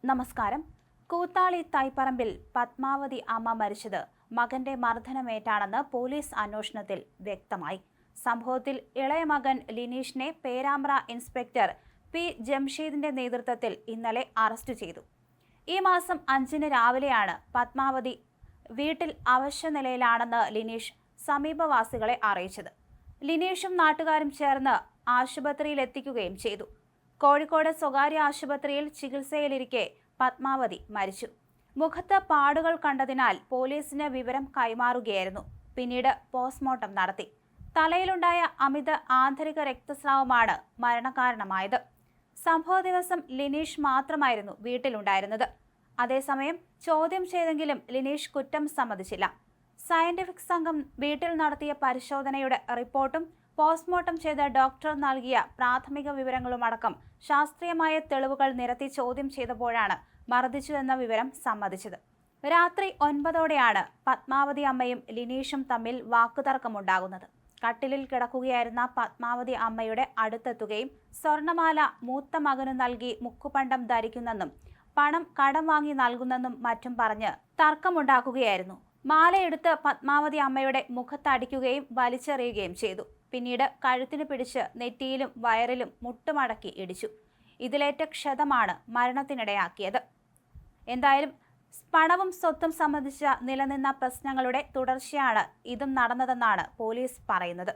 നമസ്കാരം. കൂത്താളി തൈപ്പറമ്പിൽ പത്മാവതി അമ്മ മരിച്ചത് മകന്റെ മർദ്ദനമേറ്റാണെന്ന് പോലീസ് അന്വേഷണത്തിൽ വ്യക്തമായി. സംഭവത്തിൽ ഇളയ മകൻ ലിനീഷിനെ പേരാമ്പ്ര ഇൻസ്പെക്ടർ പി ജംഷീദിന്റെ നേതൃത്വത്തിൽ ഇന്നലെ അറസ്റ്റ് ചെയ്തു. ഈ മാസം 5-ന് രാവിലെയാണ് പത്മാവതി വീട്ടിൽ അവശനിലയിലാണെന്ന് ലിനീഷ് സമീപവാസികളെ അറിയിച്ചത്. ലിനീഷും നാട്ടുകാരും ചേർന്ന് ആശുപത്രിയിലെത്തിക്കുകയും ചെയ്തു. കോഴിക്കോട് സ്വകാര്യ ആശുപത്രിയിൽ ചികിത്സയിലിരിക്കെ പത്മാവതി മരിച്ചു. മുഖത്ത് പാടുകൾ കണ്ടതിനാൽ പോലീസിന് വിവരം കൈമാറുകയായിരുന്നു. പിന്നീട് പോസ്റ്റ്മോർട്ടം നടത്തി. തലയിലുണ്ടായ അമിത ആന്തരിക രക്തസ്രാവമാണ് മരണകാരണമായത്. സംഭവ ദിവസം ലിനീഷ് മാത്രമായിരുന്നു വീട്ടിലുണ്ടായിരുന്നത്. അതേസമയം ചോദ്യം ചെയ്തെങ്കിലും ലിനീഷ് കുറ്റം സമ്മതിച്ചില്ല. സയന്റിഫിക് സംഘം വീട്ടിൽ നടത്തിയ പരിശോധനയുടെ റിപ്പോർട്ടും പോസ്റ്റ്മോർട്ടം ചെയ്ത ഡോക്ടർ നൽകിയ പ്രാഥമിക വിവരങ്ങളുമടക്കം ശാസ്ത്രീയമായ തെളിവുകൾ നിരത്തി ചോദ്യം ചെയ്തപ്പോഴാണ് മർദ്ദിച്ചുവെന്ന വിവരം സമ്മതിച്ചത്. രാത്രി 9-ഓടെയാണ് പത്മാവതി അമ്മയും ലിനീഷും തമ്മിൽ വാക്കുതർക്കമുണ്ടാകുന്നത്. കട്ടിലിൽ കിടക്കുകയായിരുന്ന പത്മാവതി അമ്മയുടെ അടുത്തെത്തുകയും സ്വർണമാല മൂത്ത മകനു നൽകി മുക്കുപണ്ടം ധരിക്കുന്നെന്നും പണം കടം വാങ്ങി നൽകുന്നെന്നും മറ്റും പറഞ്ഞ് തർക്കമുണ്ടാക്കുകയായിരുന്നു. മാലയെടുത്ത് പത്മാവതി അമ്മയുടെ മുഖത്തടിക്കുകയും വലിച്ചെറിയുകയും ചെയ്തു. പിന്നീട് കഴുത്തിന് പിടിച്ച് നെറ്റിയിലും വയറിലും മുട്ടുമടക്കി ഇടിച്ചു. ഇതിലേറ്റ ക്ഷതമാണ് മരണത്തിനിടയാക്കിയത്. എന്തായാലും പണവും സ്വത്തും സംബന്ധിച്ച നിലനിന്ന പ്രശ്നങ്ങളുടെ തുടർച്ചയാണ് ഇതും നടന്നതെന്നാണ് പോലീസ് പറയുന്നത്.